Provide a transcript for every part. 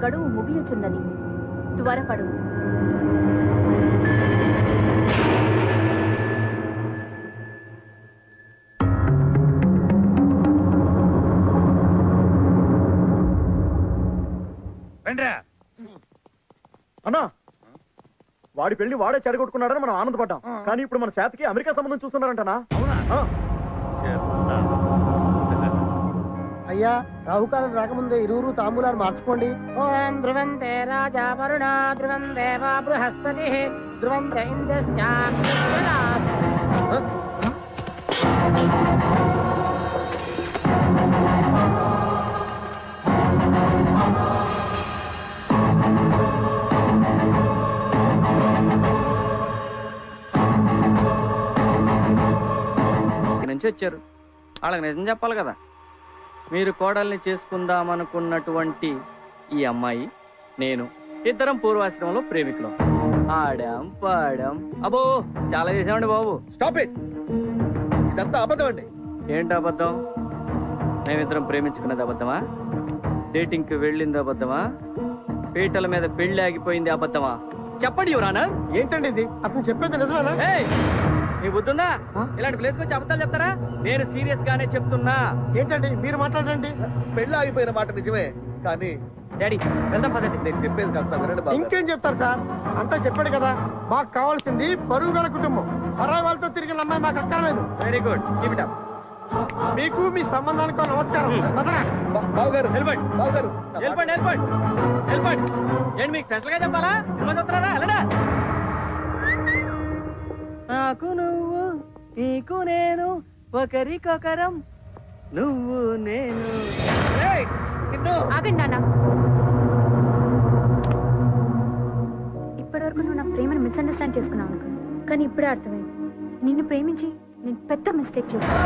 గడువు ముగియుచున్నది. త్వరపడు. అన్నా, వాడి పెళ్లి వాడే చెడగొట్టుకున్నాడని మనం ఆనందపడ్డాం. కానీ ఇప్పుడు మన శాతకి అమెరికా సంబంధం చూస్తున్నారంటనా? అయ్యా, రాహుకాలం రాకముందే ఇరువురు తాంబూలాలు మార్చుకోండి. ఓం ధ్రువంతే రాజా వరుణ, ధ్రువం దేవా బృహస్పతి, ధ్రువం నుంచి వచ్చారు. వాళ్ళకి నిజం చెప్పాలి కదా. మీరు కోడల్ని చేసుకుందామనుకున్నటువంటి ఈ అమ్మాయి నేను ఇద్దరం పూర్వాశ్రమంలో ప్రేమికులం. ఆడాం, పాడాం, అబ్బో చాలా చేసామండి బాబు. స్టాప్ ఇట్, ఇదంతా అబద్ధం అండి. ఏంటి అబద్ధం? మేమిద్దరం ప్రేమించుకున్నది అబద్ధమా? డేటింగ్కి వెళ్ళింది అబద్ధమా? పీటల మీద పెళ్లి ఆగిపోయింది అబద్ధమా? చెప్పండి యువరానా. ఏంటండి ఇది? అతను చెప్పేది నిజమేనా? మీ బుద్ధుందా? ఇలాంటి ప్లేస్ వచ్చి అబద్ధాలు చెప్తారా? నేను సీరియస్ గానే చెప్తున్నా. ఏంటండి మీరు మాట్లాడండి. పెళ్లి ఆగిపోయిన మాట నిజమే, కానీ డాడీ వెళ్దాం పదండి. నేను చెప్పేది కాస్త వినండి బాబు. ఇంకేం చెప్తారు సార్? అంతా చెప్పాడు కదా. మాకు కావాల్సింది పరువు గల కుటుంబం. పరాయి వాళ్ళతో తిరిగిన అమ్మాయి మాకు అక్కర్లేదు. Very good, keep it up. మీకు మీ సంబంధానికి నమస్కారం. బావగారు వెళ్ళిపోండి, బావగారు వెళ్ళిపోండి, వెళ్ళిపోండి, వెళ్ళిపోండి. ఏంటి మీకు స్పెషల్ గా చెప్పాలా? సినిమా చూస్తున్నారా? వెళ్ళడా. నాకు నువ్వు, నీకు నేను, ఒకరికొకరం, నువ్వు నేను. ఆగండి నాన్న. ఇప్పటివరకు నువ్వు నా ప్రేమను మిస్అండర్స్టాండ్ చేసుకున్నావు అనుకున్నా, కానీ ఇప్పుడే అర్థమైంది. నిన్ను ప్రేమించి నేను పెద్ద మిస్టేక్ చేశాను.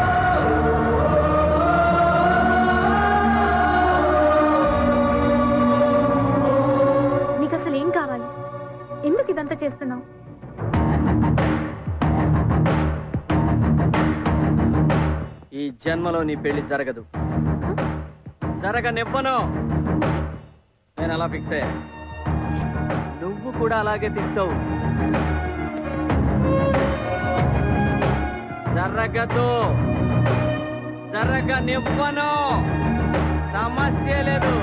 నీకు అసలు ఏం కావాలి? ఎందుకు ఇదంతా చేస్తున్నావు? ఈ జన్మలో నీ పెళ్లి జరగదు, జరగనివ్వను. నేను అలా ఫిక్స్ అయ్యా. నువ్వు కూడా అలాగే ఫిక్స్ అవ్వు. జరగదు, జరగనివ్వను. సమస్య లేదు.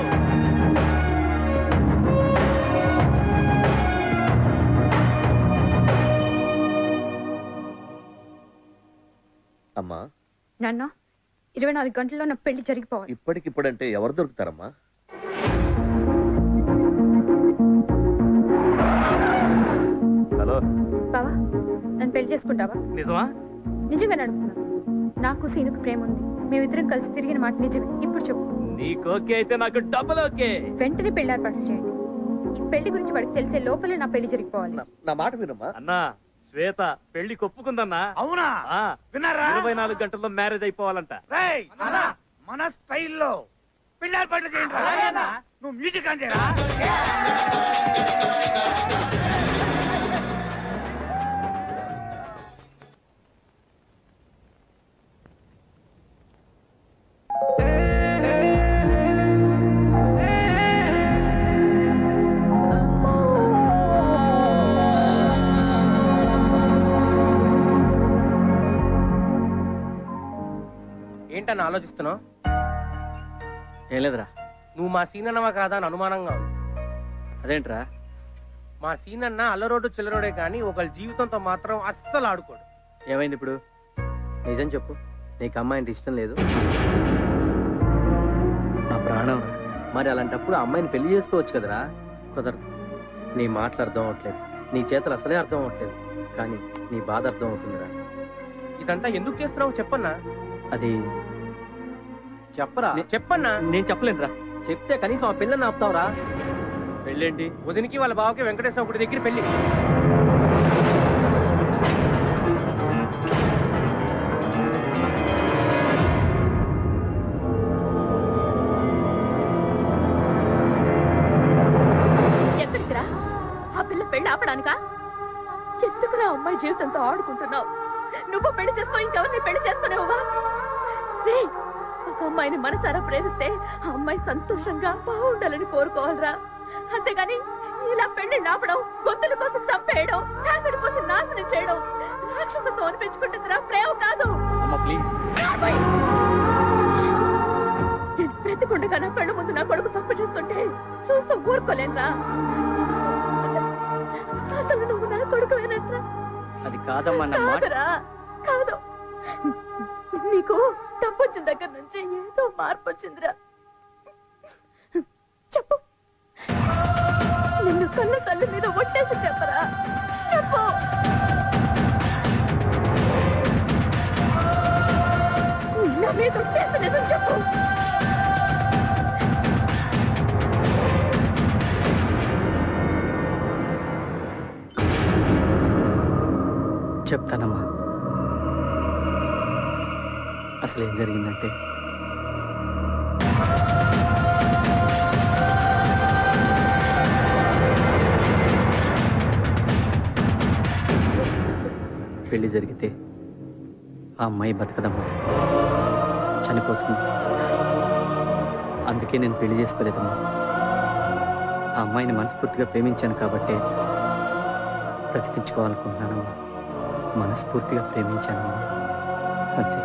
అమ్మా, నాన్న 24 గంటల్లో నా పెళ్లి జరిగిపోవాలి. ఇప్పటికిప్పుడంటే ఎవరు దొరుకుతారమ్మా? హలో బావా, నన్ను పెళ్లి చేసుకుంటావా? నిజమా? నిజంగా అడుగుతున్నా. నాకు సీనుకు ప్రేమ ఉంది. మేమిద్దరం కలిసి తిరిగిన మాట నిజమే. ఇప్పుడు చెప్పు. నీకు ఓకే అయితే నాకు డబుల్ ఓకే. వెంటనే పెళ్లి ఏర్పాటు చేయండి. ఈ పెళ్లి గురించి వాడికి తెలిసే లోపలే నా పెళ్లి జరిగిపోవాలి. నా మాట వినమ్మా. అన్నా, శ్వేత పెళ్లి కొప్పుకుందన్నా. అవునా? విన్నారా? 24 గంటల్లో మ్యారేజ్ అయిపోవాలంట. మన స్టైల్లో పెళ్లి ఏర్పాట్లు చేయండి. నువ్వు మ్యూజిక్ అందేరా? ఏంటని ఆలోచిస్తున్నావు? ఏం లేదురా. నువ్వు మా సీనన్నవా కాదా అని అనుమానంగా ఉంది. అదేంట్రా? మా సీనన్న అల్లరోడు చిల్లరోడే కానీ ఒకళ్ళ జీవితంతో మాత్రం అస్సలు ఆడుకోడు. ఏమైంది ఇప్పుడు? నిజం చెప్పు. నీకు అమ్మాయి అంటే ఇష్టం లేదు? నా ప్రాణం. మరి అలాంటప్పుడు అమ్మాయిని పెళ్లి చేసుకోవచ్చు కదరా. కుదరదు. నీ మాటలు అర్థం అవట్లేదు, నీ చేతలు అసలే అర్థం అవట్లేదు, కానీ నీ బాధ అర్థం అవుతుందిరా. ఇదంతా ఎందుకు చేస్తున్నావు చెప్పన్నా? అది చెప్పరా? చెప్పన్నా. నేను చెప్పలేనురా. చెప్తే కనీసం ఆ పిల్లని ఆపుతావురా. పెళ్ళేంటి? వదినికి వాళ్ళ బావకి వెంకటేశ్వర గుడి దగ్గర పెళ్లి. ఎక్కడికిరా? ఆ పిల్ల పెళ్లి ఆపడానికా? ఎందుకురా అమ్మాయి జీవితంతో ఆడుకుంటున్నావు? నువ్వు పెళ్లి చేసుకో, ఇంకెవరిని పెళ్లి చేసుకునేవా? ఒక అమ్మాయిని మనసారా ప్రేమిస్తే ఆ అమ్మాయి సంతోషంగా బాగుండాలని కోరుకోవాలరా. అంతేగాని ఇలా పెళ్లి ఆపడం, గొంతుల కోసం చంపేయడం, హ్యాసిడ్ కోసం నాశనం చేయడం రాక్షసత్వం అనిపించుకుంటుందిరా, ప్రేమ కాదు. నేను బ్రతికుండగా నా కళ్ళు ముందు నా కొడుకు తప్పు చూస్తుంటే చూస్తూ ఊరుకోలేనురా. అసలు నువ్వు నా కొడుకువేనట్రా? అది కాదమ్మా. కాదురా, కాదు. నీకు తప్పు వచ్చిన దగ్గర నుంచి ఏదో మార్పు వచ్చిందిరా. చెప్పు, నిన్ను కళ్ళ తల్లి మీద ఒట్టేసి చెప్పరా, చెప్పు. నా మీద ఒట్టేసి నిజం చెప్పు. చెప్తానమ్మా. అసలు ఏం జరిగిందంటే పెళ్లి జరిగితే ఆ అమ్మాయి బతకదమ్మా, చనిపోతుంది. అందుకే నేను పెళ్లి చేసుకోలేదమ్మా. ఆ అమ్మాయిని మనస్ఫూర్తిగా ప్రేమించాను కాబట్టి బ్రతికించుకోవాలనుకుంటున్నానమ్మా. మనస్ఫూర్తిగా ప్రేమించానమ్మా, అంతే.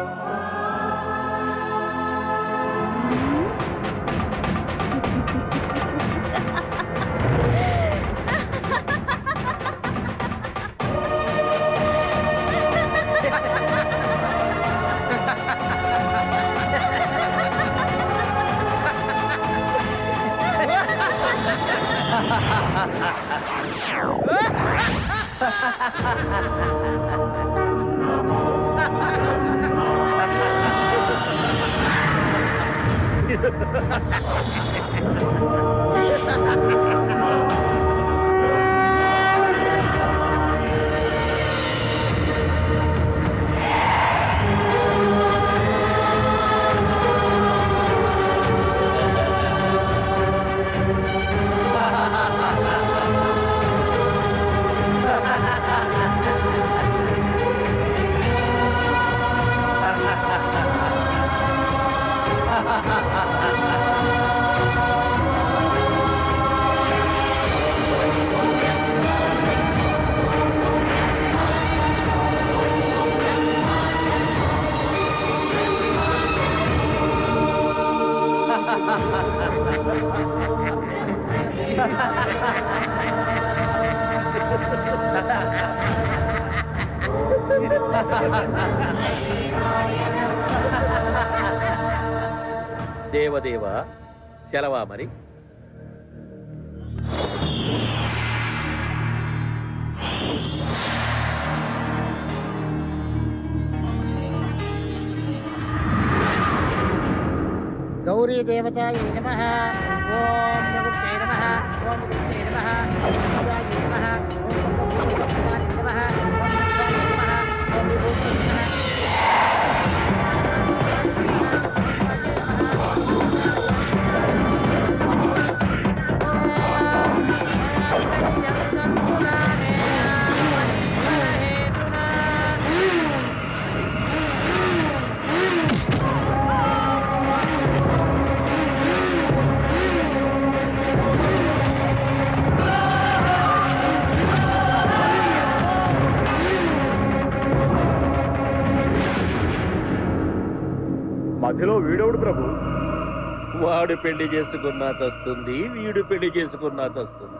దేవదేవ సెలవా మరి? గౌరీ దేవతాయ నమః. ఓం నమస్తే నమః. ఓం నమస్తే నమః. ఓం శివాయ నమః. ఓం శివాయ నమః. ఓం విభూతే నమః. మధ్యలో వీడవుడు ప్రభు. వాడు పెళ్లి చేసుకున్నా చస్తుంది, వీడు పెళ్లి చేసుకున్నా చస్తుంది.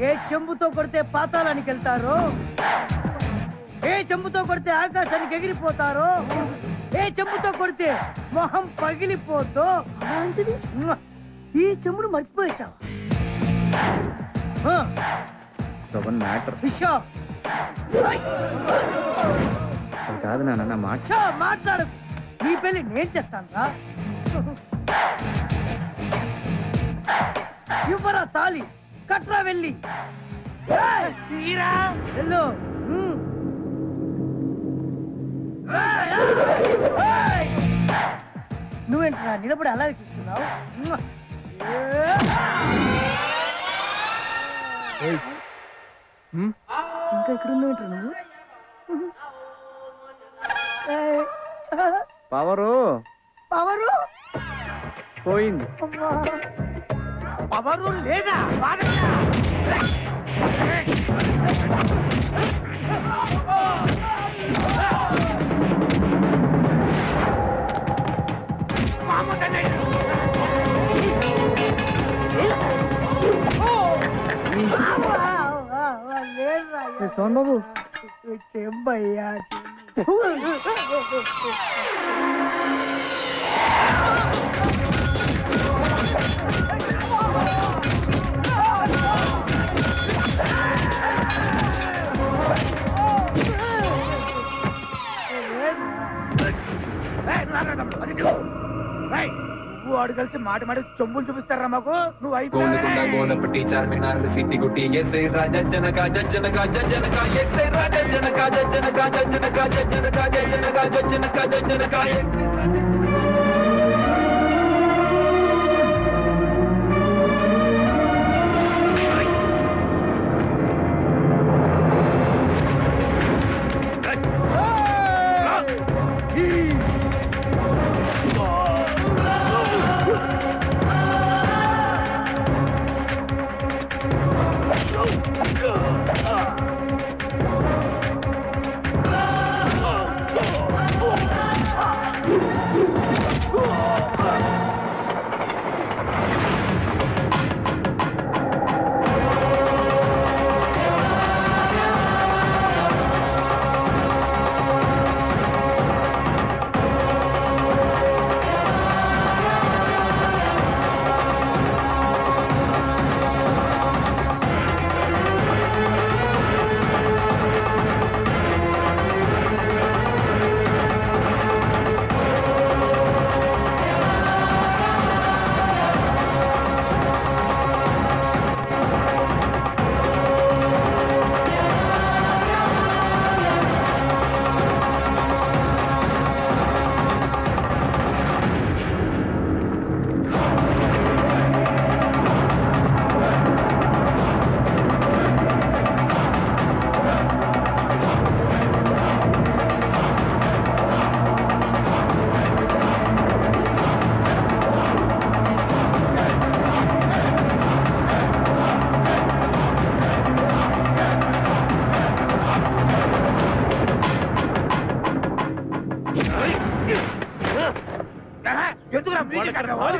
ఏ చెంబుతో కొడితే పాతాళానికి వెళ్తారో, ఏ చెంబుతో కొడితే ఆకాశానికి ఎగిరిపోతారో, ఏ చెంబుతో కొడితే మొహం పగిలిపోతో ఈ చెంబుడు మర్చిపోయేశావా? మ్యాటర్ కాదు నాన్న, నా మాట మాట్లాడు. నీ పెళ్లి నేను చేస్తాను రా. ఇవ్వరా తాళి, కట్రా వెళ్ళి. వెళ్ళు. నువ్వేంట్రా నిలబడి అలాగే చూస్తున్నావు? ఇంకా ఇక్కడ ఉన్నావేంట్రా నువ్వు? పవరు పవరు పోయింది. పవరు లేదా? సోన్ బాబు చెంబయ్యా. వాడు కలిసి మాట మాట చొంబులు చూపిస్తారా మాకు? నువ్వు గోల్కొండ గోడపట్టి చార్మినార్ సిటీ గుట్టి ఎస్ఐ రాజా జనక జనక జనక ఎస్ఐ రాజా జనక జనక జనక జనక జనక జనక జనక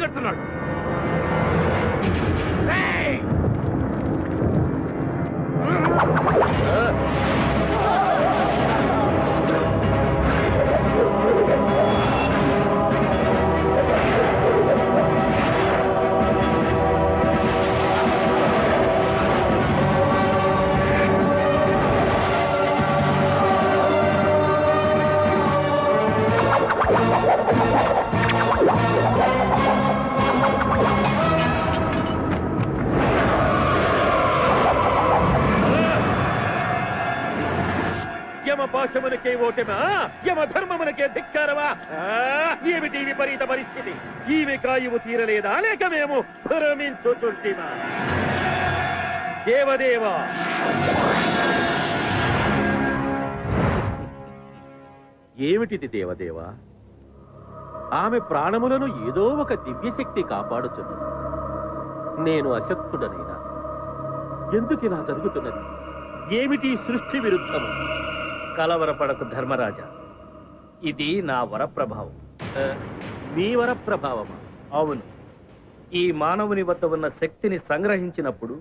కడుతున్నాడు. యమ పాశమునకే ఓటమా, యమ ధర్మమునకే ధిక్కారమా? ఏమిటి విపరీత పరిస్థితి? ఈమె కాయువు తీరలేదా, లేక మేము భ్రమించుచుంటిమా? దేవదేవా, ఏమిటిది దేవదేవా? ఆమె ప్రాణములను ఏదో ఒక దివ్యశక్తి కాపాడుచున్నది. నేను అశక్తుడనైనా ఎందుకిలా జరుగుతున్నది? ఏమిటి సృష్టి విరుద్ధము? కలవరపడకు ధర్మరాజా, ఇది నా వరప్రభావం. మీ వరప్రభావమా? అవును. ఈ మానవుని వద్ద ఉన్న శక్తిని సంగ్రహించినప్పుడు,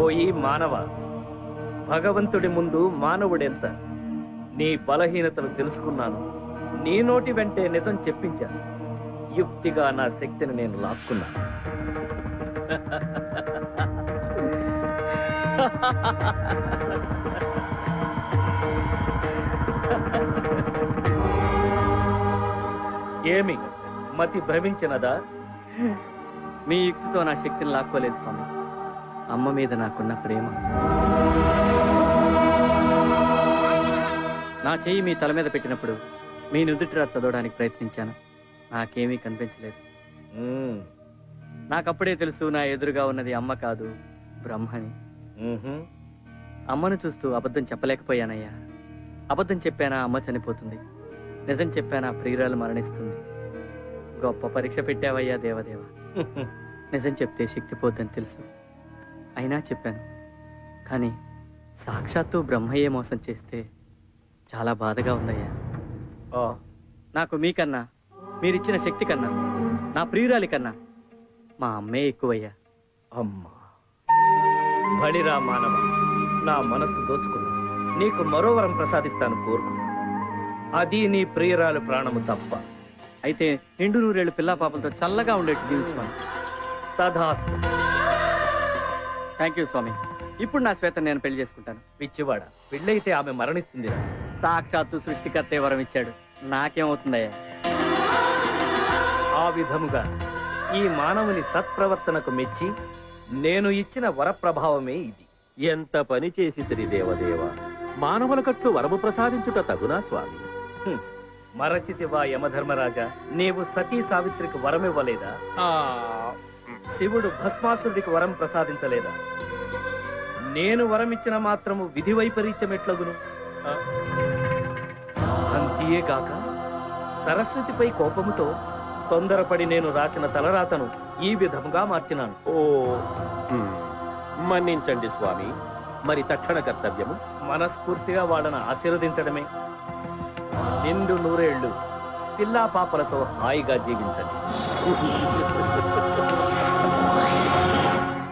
ఓ ఈ మానవ, భగవంతుడి ముందు మానవుడెంత? నీ బలహీనతలు తెలుసుకున్నాను. నీ నోటి వెంటే నిజం చెప్పించాను. యుక్తిగా నా శక్తిని నేను లాక్కున్నాను. ఏమి మతి భ్రమించినదా? మీ యుక్తితో నా శక్తిని లాక్కోలేదు స్వామి. అమ్మ మీద నాకున్న ప్రేమ. నా చెయ్యి మీ తల మీద పెట్టినప్పుడు మీ నుదుటిరా చదవడానికి ప్రయత్నించాను. నాకేమీ కనిపించలేదు. నాకప్పుడే తెలుసు నా ఎదురుగా ఉన్నది అమ్మ కాదు, బ్రహ్మని. అమ్మను చూస్తూ అబద్ధం చెప్పలేకపోయానయ్యా. అబద్ధం చెప్పానా అమ్మ చనిపోతుంది, నిజం చెప్పానా ప్రియురాలు మరణిస్తుంది. గొప్ప పరీక్ష పెట్టావయ్యా దేవదేవ. నిజం చెప్తే శక్తి పోద్దని తెలుసు, అయినా చెప్పాను. కానీ సాక్షాత్తు బ్రహ్మయ్యే మోసం చేస్తే చాలా బాధగా ఉందయ్యా. నాకు మీకన్నా, మీరిచ్చిన శక్తి కన్నా, నా ప్రియురాలి కన్నా మా అమ్మే ఎక్కువయ్యా. అమ్మా బలిరా మానవ, నా మనస్సు దోచుకున్నా. నీకు మరో వరం ప్రసాదిస్తాను, కోరుకు. అది నీ ప్రియురాలు ప్రాణము తప్ప. అయితే నిండు నూరేళ్ళు పిల్లా పాపలతో చల్లగా ఉండేట్టు దీవించుకోండి. తథాస్తు. థ్యాంక్ యూ స్వామి. ఇప్పుడు నా శ్వేత నేను పెళ్లి చేసుకుంటాను. పిచ్చివాడ, పెళ్ళైతే ఆమె మరణిస్తుంది. సాక్షాత్తు సృష్టికర్తే వరం ఇచ్చాడు, నాకేమవుతుందయ్యా? ఆ విధముగా ఈ మానవుని సత్ప్రవర్తనకు మెచ్చి నేను ఇచ్చిన వర ప్రభావమే ఇది. ఎంత పని చేసి దేవదేవ, మానవుల కట్లు వరము ప్రసాదించుట తగునా స్వామి? మరచితివా యమధర్మరాజా, నీవు సతీ సావిత్రికి వరమివ్వలేదా? శివుడు భస్మాసురుడికి వరం ప్రసాదించలేదా? నేను వరమిచ్చిన మాత్రము విధి వైపరీత్యమెట్లగును? అంతేగాక సరస్వతిపై కోపముతో తొందరపడి నేను రాసిన తలరాతను ఈ విధముగా మార్చినాను. మన్నించండి స్వామి. మరి తక్షణ కర్తవ్యము? మనస్ఫూర్తిగా వాళ్ళను ఆశీర్వదించడమే. నిండు నూరేళ్లు పిల్లా పాపలతో హాయిగా జీవించండి.